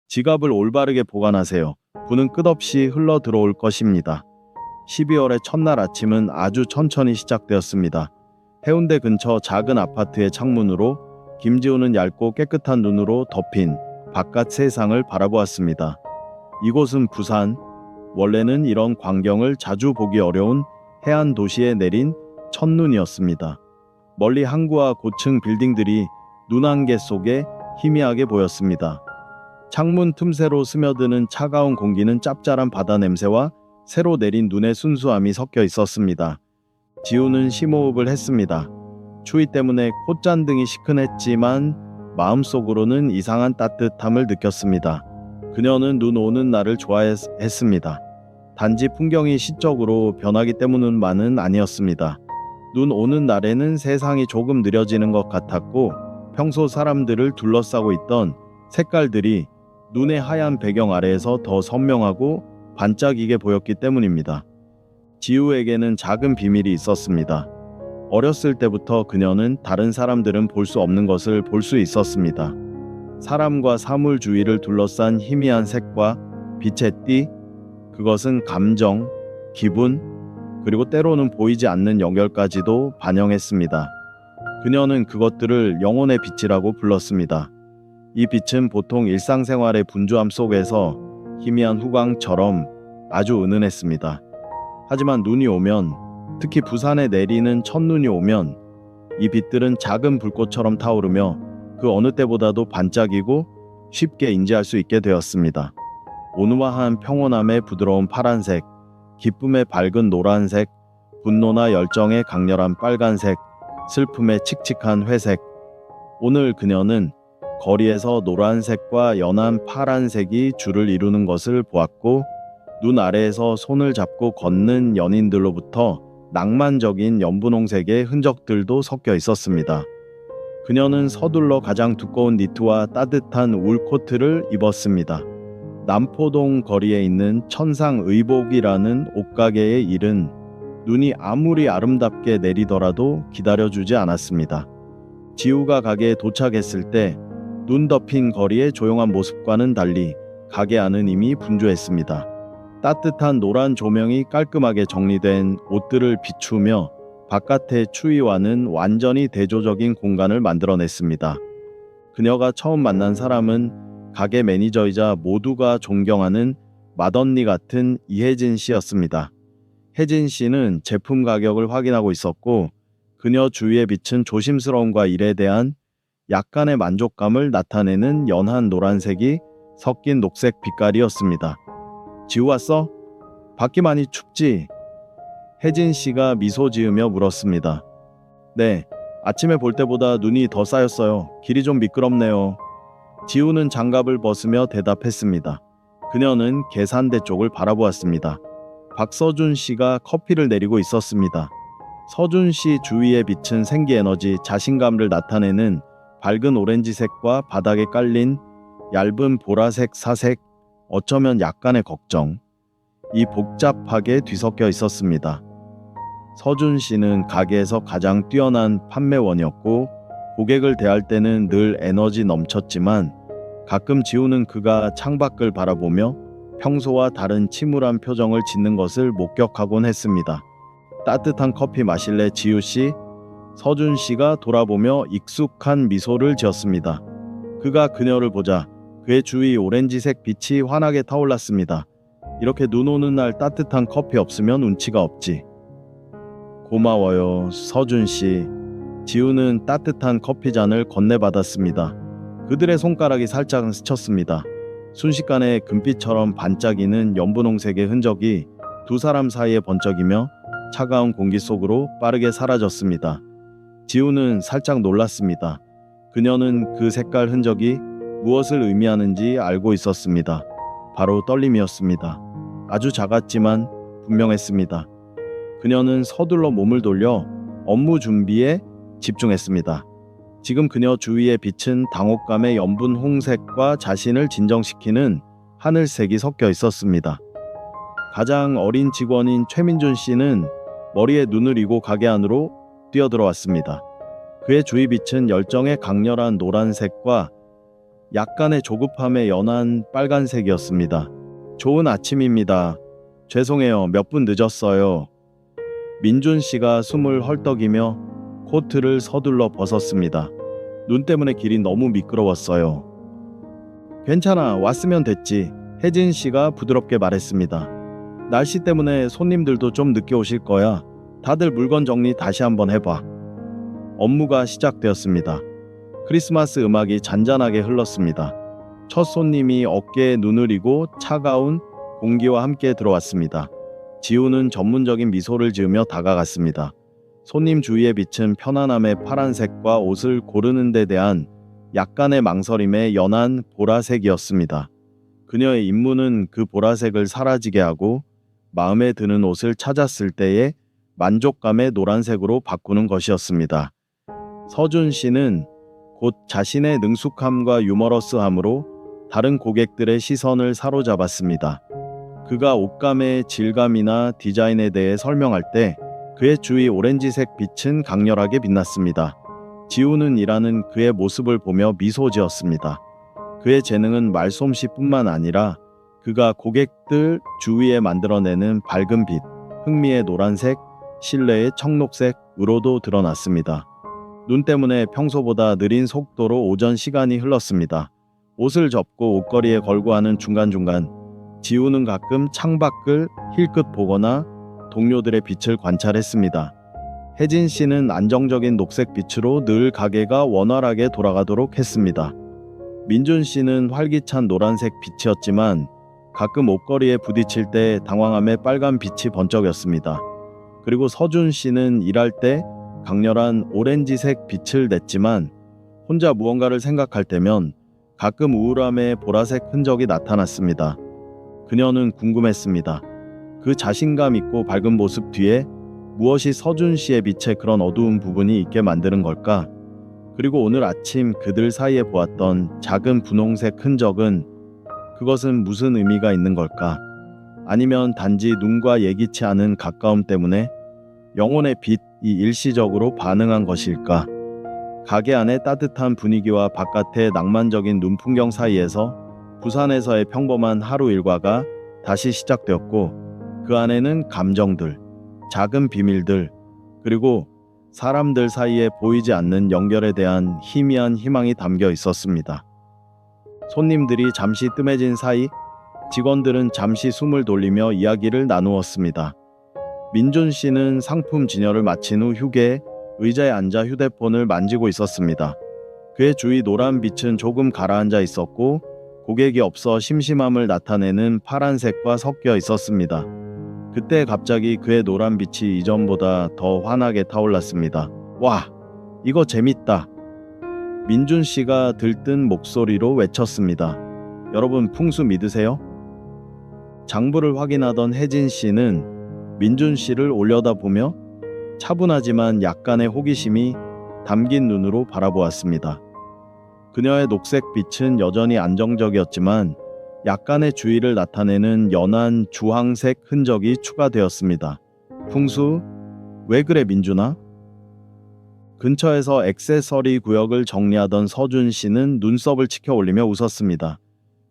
지갑을 올바르게 보관하세요. 부는 끝없이 흘러 들어올 것입니다. 12월의 첫날 아침은 아주 천천히 시작되었습니다. 해운대 근처 작은 아파트의 창문으로 김지우는 얇고 깨끗한 눈으로 덮인 바깥 세상을 바라보았습니다. 이곳은 부산, 원래는 이런 광경을 자주 보기 어려운 해안 도시에 내린 첫눈이었습니다. 멀리 항구와 고층 빌딩들이 눈안개 속에 희미하게 보였습니다. 창문 틈새로 스며드는 차가운 공기는 짭짤한 바다 냄새와 새로 내린 눈의 순수함이 섞여 있었습니다. 지우는 심호흡을 했습니다. 추위 때문에 콧잔등이 시큰했지만 마음속으로는 이상한 따뜻함을 느꼈습니다. 그녀는 눈 오는 날을 좋아했습니다. 단지 풍경이 시적으로 변하기 때문만은 아니었습니다. 눈 오는 날에는 세상이 조금 느려지는 것 같았고 평소 사람들을 둘러싸고 있던 색깔들이 눈의 하얀 배경 아래에서 더 선명하고 반짝이게 보였기 때문입니다. 지우에게는 작은 비밀이 있었습니다. 어렸을 때부터 그녀는 다른 사람들은 볼 수 없는 것을 볼 수 있었습니다. 사람과 사물 주위를 둘러싼 희미한 색과 빛의 띠, 그것은 감정, 기분, 그리고 때로는 보이지 않는 연결까지도 반영했습니다. 그녀는 그것들을 영혼의 빛이라고 불렀습니다. 이 빛은 보통 일상생활의 분주함 속에서 희미한 후광처럼 아주 은은했습니다. 하지만 눈이 오면, 특히 부산에 내리는 첫눈이 오면 이 빛들은 작은 불꽃처럼 타오르며 그 어느 때보다도 반짝이고 쉽게 인지할 수 있게 되었습니다. 온화한 평온함의 부드러운 파란색, 기쁨의 밝은 노란색, 분노나 열정의 강렬한 빨간색, 슬픔의 칙칙한 회색. 오늘 그녀는 거리에서 노란색과 연한 파란색이 줄을 이루는 것을 보았고 눈 아래에서 손을 잡고 걷는 연인들로부터 낭만적인 연분홍색의 흔적들도 섞여 있었습니다. 그녀는 서둘러 가장 두꺼운 니트와 따뜻한 울 코트를 입었습니다. 남포동 거리에 있는 천상의복이라는 옷가게의 일은 눈이 아무리 아름답게 내리더라도 기다려주지 않았습니다. 지우가 가게에 도착했을 때 눈 덮인 거리의 조용한 모습과는 달리 가게 안은 이미 분주했습니다. 따뜻한 노란 조명이 깔끔하게 정리된 옷들을 비추며 바깥의 추위와는 완전히 대조적인 공간을 만들어냈습니다. 그녀가 처음 만난 사람은 가게 매니저이자 모두가 존경하는 맏언니 같은 이혜진 씨였습니다. 혜진 씨는 제품 가격을 확인하고 있었고 그녀 주위에 비친 조심스러움과 일에 대한 약간의 만족감을 나타내는 연한 노란색이 섞인 녹색 빛깔이었습니다. 지우 왔어? 밖이 많이 춥지? 혜진 씨가 미소 지으며 물었습니다. 네, 아침에 볼 때보다 눈이 더 쌓였어요. 길이 좀 미끄럽네요. 지우는 장갑을 벗으며 대답했습니다. 그녀는 계산대 쪽을 바라보았습니다. 박서준 씨가 커피를 내리고 있었습니다. 서준 씨 주위에 비친 생기에너지, 자신감을 나타내는 밝은 오렌지색과 바닥에 깔린 얇은 보라색 사색, 어쩌면 약간의 걱정, 이 복잡하게 뒤섞여 있었습니다. 서준 씨는 가게에서 가장 뛰어난 판매원이었고 고객을 대할 때는 늘 에너지 넘쳤지만 가끔 지우는 그가 창밖을 바라보며 평소와 다른 침울한 표정을 짓는 것을 목격하곤 했습니다. 따뜻한 커피 마실래 지우 씨? 서준 씨가 돌아보며 익숙한 미소를 지었습니다. 그가 그녀를 보자 그의 주위 오렌지색 빛이 환하게 타올랐습니다. 이렇게 눈 오는 날 따뜻한 커피 없으면 운치가 없지. 고마워요, 서준 씨. 지우는 따뜻한 커피잔을 건네받았습니다. 그들의 손가락이 살짝 스쳤습니다. 순식간에 금빛처럼 반짝이는 연분홍색의 흔적이 두 사람 사이에 번쩍이며 차가운 공기 속으로 빠르게 사라졌습니다. 지우는 살짝 놀랐습니다. 그녀는 그 색깔 흔적이 무엇을 의미하는지 알고 있었습니다. 바로 떨림이었습니다. 아주 작았지만 분명했습니다. 그녀는 서둘러 몸을 돌려 업무 준비에 집중했습니다. 지금 그녀 주위에 비친 당혹감의 연분 홍색과 자신을 진정시키는 하늘색이 섞여 있었습니다. 가장 어린 직원인 최민준 씨는 머리에 눈을 이고 가게 안으로 뛰어들어왔습니다. 그의 주위 빛은 열정의 강렬한 노란색과 약간의 조급함에 연한 빨간색이었습니다. 좋은 아침입니다. 죄송해요. 몇 분 늦었어요. 민준 씨가 숨을 헐떡이며 코트를 서둘러 벗었습니다. 눈 때문에 길이 너무 미끄러웠어요. 괜찮아. 왔으면 됐지. 혜진 씨가 부드럽게 말했습니다. 날씨 때문에 손님들도 좀 늦게 오실 거야. 다들 물건 정리 다시 한번 해봐. 업무가 시작되었습니다. 크리스마스 음악이 잔잔하게 흘렀습니다. 첫 손님이 어깨에 눈을 이고 차가운 공기와 함께 들어왔습니다. 지우는 전문적인 미소를 지으며 다가갔습니다. 손님 주위에 비친 편안함의 파란색과 옷을 고르는 데 대한 약간의 망설임의 연한 보라색이었습니다. 그녀의 임무는 그 보라색을 사라지게 하고 마음에 드는 옷을 찾았을 때의 만족감의 노란색으로 바꾸는 것이었습니다. 서준 씨는 곧 자신의 능숙함과 유머러스함으로 다른 고객들의 시선을 사로잡았습니다. 그가 옷감의 질감이나 디자인에 대해 설명할 때 그의 주위 오렌지색 빛은 강렬하게 빛났습니다. 지우는 일하는 그의 모습을 보며 미소 지었습니다. 그의 재능은 말솜씨뿐만 아니라 그가 고객들 주위에 만들어내는 밝은 빛, 흥미의 노란색, 신뢰의 청록색으로도 드러났습니다. 눈 때문에 평소보다 느린 속도로 오전 시간이 흘렀습니다. 옷을 접고 옷걸이에 걸고 하는 중간중간 지우는 가끔 창밖을 힐끗 보거나 동료들의 빛을 관찰했습니다. 혜진 씨는 안정적인 녹색 빛으로 늘 가게가 원활하게 돌아가도록 했습니다. 민준 씨는 활기찬 노란색 빛이었지만 가끔 옷걸이에 부딪힐 때 당황함에 빨간 빛이 번쩍였습니다. 그리고 서준 씨는 일할 때 강렬한 오렌지색 빛을 냈지만 혼자 무언가를 생각할 때면 가끔 우울함의 보라색 흔적이 나타났습니다. 그녀는 궁금했습니다. 그 자신감 있고 밝은 모습 뒤에 무엇이 서준 씨의 빛에 그런 어두운 부분이 있게 만드는 걸까? 그리고 오늘 아침 그들 사이에 보았던 작은 분홍색 흔적은 그것은 무슨 의미가 있는 걸까? 아니면 단지 눈과 예기치 않은 가까움 때문에 영혼의 빛이 일시적으로 반응한 것일까? 가게 안의 따뜻한 분위기와 바깥의 낭만적인 눈풍경 사이에서 부산에서의 평범한 하루 일과가 다시 시작되었고 그 안에는 감정들, 작은 비밀들, 그리고 사람들 사이에 보이지 않는 연결에 대한 희미한 희망이 담겨 있었습니다. 손님들이 잠시 뜸해진 사이 직원들은 잠시 숨을 돌리며 이야기를 나누었습니다. 민준 씨는 상품 진열을 마친 후 휴게에 의자에 앉아 휴대폰을 만지고 있었습니다. 그의 주위 노란 빛은 조금 가라앉아 있었고 고객이 없어 심심함을 나타내는 파란색과 섞여 있었습니다. 그때 갑자기 그의 노란 빛이 이전보다 더 환하게 타올랐습니다. 와, 이거 재밌다. 민준 씨가 들뜬 목소리로 외쳤습니다. 여러분 풍수 믿으세요? 장부를 확인하던 혜진 씨는 민준 씨를 올려다보며 차분하지만 약간의 호기심이 담긴 눈으로 바라보았습니다. 그녀의 녹색 빛은 여전히 안정적이었지만 약간의 주의를 나타내는 연한 주황색 흔적이 추가되었습니다. 풍수, 왜 그래 민준아? 근처에서 액세서리 구역을 정리하던 서준 씨는 눈썹을 치켜 올리며 웃었습니다.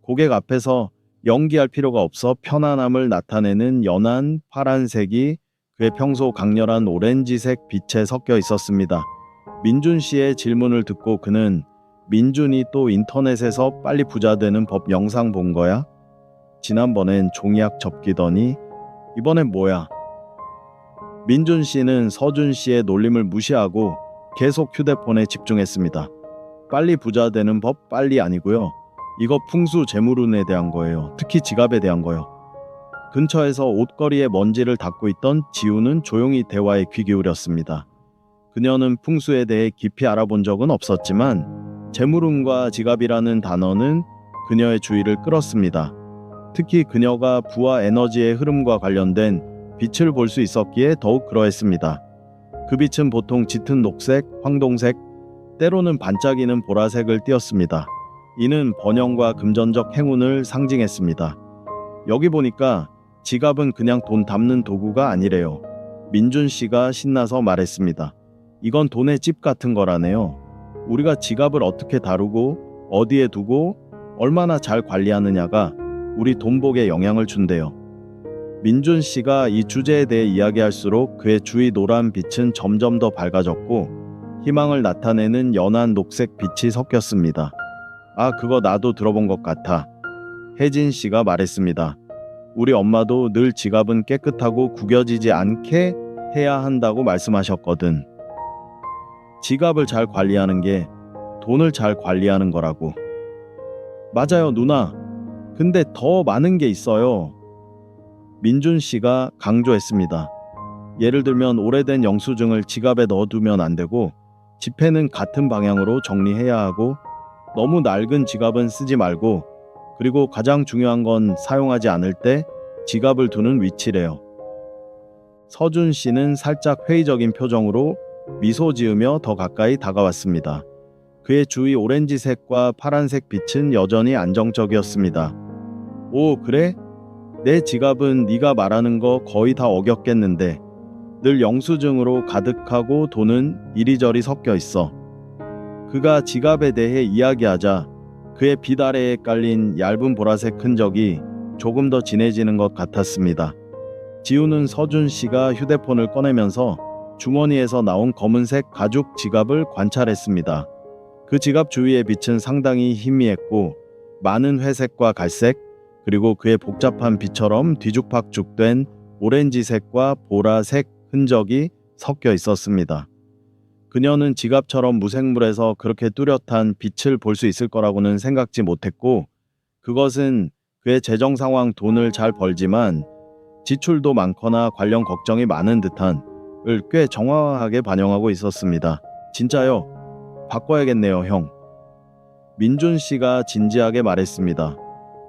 고객 앞에서 연기할 필요가 없어 편안함을 나타내는 연한 파란색이 그의 평소 강렬한 오렌지색 빛에 섞여 있었습니다. 민준 씨의 질문을 듣고 그는 민준이 또 인터넷에서 빨리 부자 되는 법 영상 본 거야? 지난번엔 종이학 접기더니 이번엔 뭐야? 민준 씨는 서준 씨의 놀림을 무시하고 계속 휴대폰에 집중했습니다. 빨리 부자 되는 법 빨리 아니고요. 이거 풍수 재물운에 대한 거예요. 특히 지갑에 대한 거요. 근처에서 옷걸이에 먼지를 닦고 있던 지우는 조용히 대화에 귀 기울였습니다. 그녀는 풍수에 대해 깊이 알아본 적은 없었지만 재물운과 지갑이라는 단어는 그녀의 주의를 끌었습니다. 특히 그녀가 부와 에너지의 흐름과 관련된 빛을 볼 수 있었기에 더욱 그러했습니다. 그 빛은 보통 짙은 녹색, 황동색, 때로는 반짝이는 보라색을 띠었습니다. 이는 번영과 금전적 행운을 상징했습니다. 여기 보니까 지갑은 그냥 돈 담는 도구가 아니래요. 민준 씨가 신나서 말했습니다. 이건 돈의 집 같은 거라네요. 우리가 지갑을 어떻게 다루고 어디에 두고 얼마나 잘 관리하느냐가 우리 돈복에 영향을 준대요. 민준 씨가 이 주제에 대해 이야기할수록 그의 주위 노란 빛은 점점 더 밝아졌고 희망을 나타내는 연한 녹색 빛이 섞였습니다. 아, 그거 나도 들어본 것 같아. 혜진 씨가 말했습니다. 우리 엄마도 늘 지갑은 깨끗하고 구겨지지 않게 해야 한다고 말씀하셨거든. 지갑을 잘 관리하는 게 돈을 잘 관리하는 거라고. 맞아요, 누나. 근데 더 많은 게 있어요. 민준 씨가 강조했습니다. 예를 들면 오래된 영수증을 지갑에 넣어두면 안 되고 지폐는 같은 방향으로 정리해야 하고 너무 낡은 지갑은 쓰지 말고 그리고 가장 중요한 건 사용하지 않을 때 지갑을 두는 위치래요. 서준 씨는 살짝 회의적인 표정으로 미소 지으며 더 가까이 다가왔습니다. 그의 주위 오렌지색과 파란색 빛은 여전히 안정적이었습니다. 오, 그래? 내 지갑은 네가 말하는 거 거의 다 어겼겠는데 늘 영수증으로 가득하고 돈은 이리저리 섞여 있어. 그가 지갑에 대해 이야기하자 그의 빛 아래에 깔린 얇은 보라색 흔적이 조금 더 진해지는 것 같았습니다. 지우는 서준 씨가 휴대폰을 꺼내면서 주머니에서 나온 검은색 가죽 지갑을 관찰했습니다. 그 지갑 주위의 빛은 상당히 희미했고 많은 회색과 갈색 그리고 그의 복잡한 빛처럼 뒤죽박죽된 오렌지색과 보라색 흔적이 섞여 있었습니다. 그녀는 지갑처럼 무생물에서 그렇게 뚜렷한 빛을 볼 수 있을 거라고는 생각지 못했고 그것은 그의 재정 상황 돈을 잘 벌지만 지출도 많거나 관련 걱정이 많은 듯한 을 꽤 정확하게 반영하고 있었습니다. 진짜요? 바꿔야겠네요, 형. 민준 씨가 진지하게 말했습니다.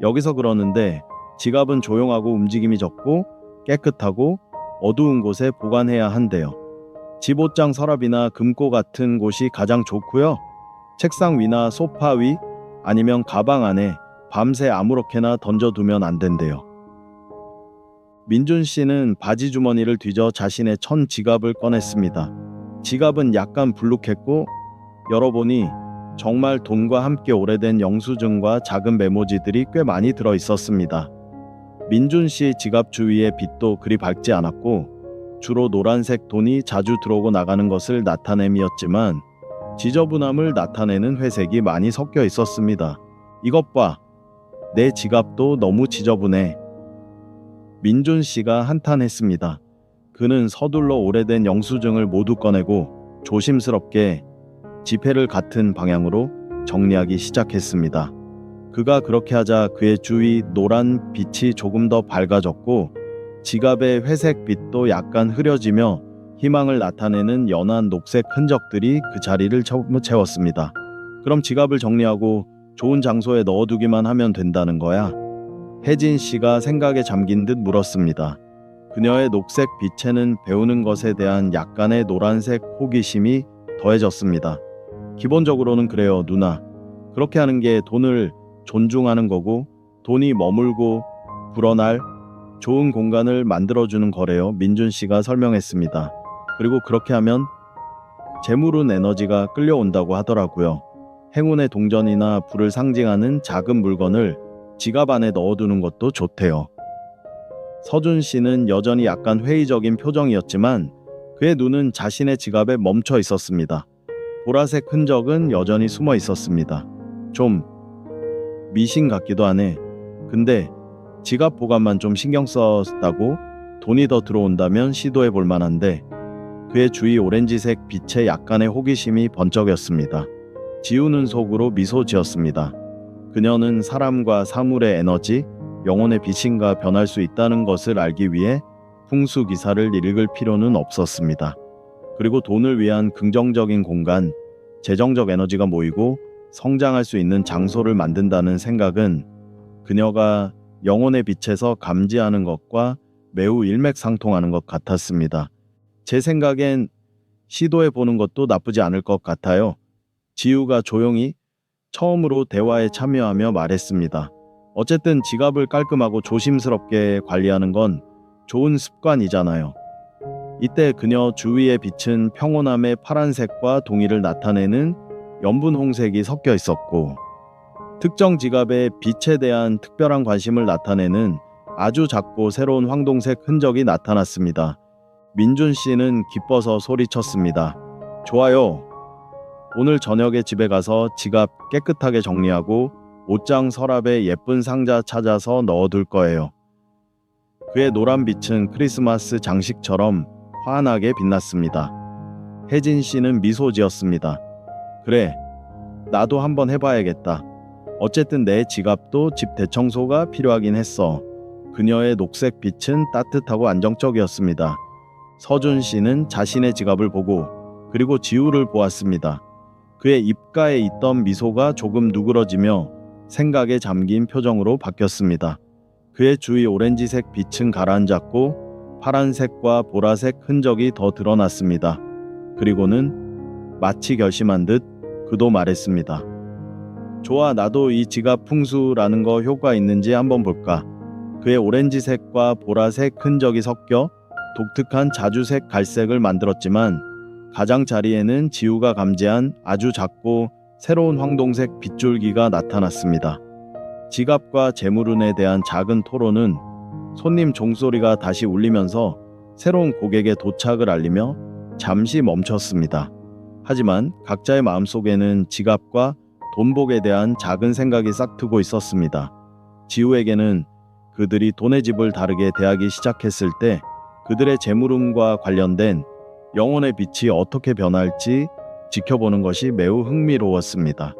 여기서 그러는데 지갑은 조용하고 움직임이 적고 깨끗하고 어두운 곳에 보관해야 한대요. 집옷장 서랍이나 금고 같은 곳이 가장 좋고요. 책상 위나 소파 위 아니면 가방 안에 밤새 아무렇게나 던져두면 안 된대요. 민준 씨는 바지 주머니를 뒤져 자신의 천 지갑을 꺼냈습니다. 지갑은 약간 불룩했고 열어보니 정말 돈과 함께 오래된 영수증과 작은 메모지들이 꽤 많이 들어 있었습니다. 민준 씨 지갑 주위의 빛도 그리 밝지 않았고 주로 노란색 돈이 자주 들어오고 나가는 것을 나타냄이었지만 지저분함을 나타내는 회색이 많이 섞여 있었습니다. 이것 봐. 내 지갑도 너무 지저분해. 민준 씨가 한탄했습니다. 그는 서둘러 오래된 영수증을 모두 꺼내고 조심스럽게 지폐를 같은 방향으로 정리하기 시작했습니다. 그가 그렇게 하자 그의 주위 노란 빛이 조금 더 밝아졌고 지갑의 회색 빛도 약간 흐려지며 희망을 나타내는 연한 녹색 흔적들이 그 자리를 채웠습니다. 그럼 지갑을 정리하고 좋은 장소에 넣어두기만 하면 된다는 거야? 혜진 씨가 생각에 잠긴 듯 물었습니다. 그녀의 녹색 빛에는 배우는 것에 대한 약간의 노란색 호기심이 더해졌습니다. 기본적으로는 그래요, 누나. 그렇게 하는 게 돈을 존중하는 거고 돈이 머물고 불어날 좋은 공간을 만들어주는 거래요. 민준 씨가 설명했습니다. 그리고 그렇게 하면 재물운 에너지가 끌려온다고 하더라고요. 행운의 동전이나 불을 상징하는 작은 물건을 지갑 안에 넣어두는 것도 좋대요. 서준 씨는 여전히 약간 회의적인 표정이었지만 그의 눈은 자신의 지갑에 멈춰 있었습니다. 보라색 흔적은 여전히 숨어 있었습니다. 좀 미신 같기도 하네. 근데 지갑 보관만 좀 신경 썼다고 돈이 더 들어온다면 시도해 볼 만한데 그의 주위 오렌지색 빛에 약간의 호기심이 번쩍였습니다. 지우는 속으로 미소 지었습니다. 그녀는 사람과 사물의 에너지, 영혼의 빛인가 변할 수 있다는 것을 알기 위해 풍수 기사를 읽을 필요는 없었습니다. 그리고 돈을 위한 긍정적인 공간, 재정적 에너지가 모이고 성장할 수 있는 장소를 만든다는 생각은 그녀가 영혼의 빛에서 감지하는 것과 매우 일맥상통하는 것 같았습니다. 제 생각엔 시도해 보는 것도 나쁘지 않을 것 같아요. 지우가 조용히 처음으로 대화에 참여하며 말했습니다. 어쨌든 지갑을 깔끔하고 조심스럽게 관리하는 건 좋은 습관이잖아요. 이때 그녀 주위의 빛은 평온함의 파란색과 동의를 나타내는 연분 홍색이 섞여 있었고 특정 지갑에 빛에 대한 특별한 관심을 나타내는 아주 작고 새로운 황동색 흔적이 나타났습니다. 민준 씨는 기뻐서 소리쳤습니다. 좋아요. 오늘 저녁에 집에 가서 지갑 깨끗하게 정리하고 옷장 서랍에 예쁜 상자 찾아서 넣어둘 거예요. 그의 노란 빛은 크리스마스 장식처럼 환하게 빛났습니다. 혜진 씨는 미소 지었습니다. 그래, 나도 한번 해봐야겠다. 어쨌든 내 지갑도 집 대청소가 필요하긴 했어. 그녀의 녹색 빛은 따뜻하고 안정적이었습니다. 서준 씨는 자신의 지갑을 보고 그리고 지우를 보았습니다. 그의 입가에 있던 미소가 조금 누그러지며 생각에 잠긴 표정으로 바뀌었습니다. 그의 주위 오렌지색 빛은 가라앉았고 파란색과 보라색 흔적이 더 드러났습니다. 그리고는 마치 결심한 듯 그도 말했습니다. 좋아, 나도 이 지갑 풍수라는 거 효과 있는지 한번 볼까. 그의 오렌지색과 보라색 흔적이 섞여 독특한 자주색 갈색을 만들었지만 가장자리에는 지우가 감지한 아주 작고 새로운 황동색 빗줄기가 나타났습니다. 지갑과 재물운에 대한 작은 토론은 손님 종소리가 다시 울리면서 새로운 고객의 도착을 알리며 잠시 멈췄습니다. 하지만 각자의 마음속에는 지갑과 돈복에 대한 작은 생각이 싹트고 있었습니다. 지우에게는 그들이 돈의 집을 다르게 대하기 시작했을 때 그들의 재물운과 관련된 영혼의 빛이 어떻게 변할지 지켜보는 것이 매우 흥미로웠습니다.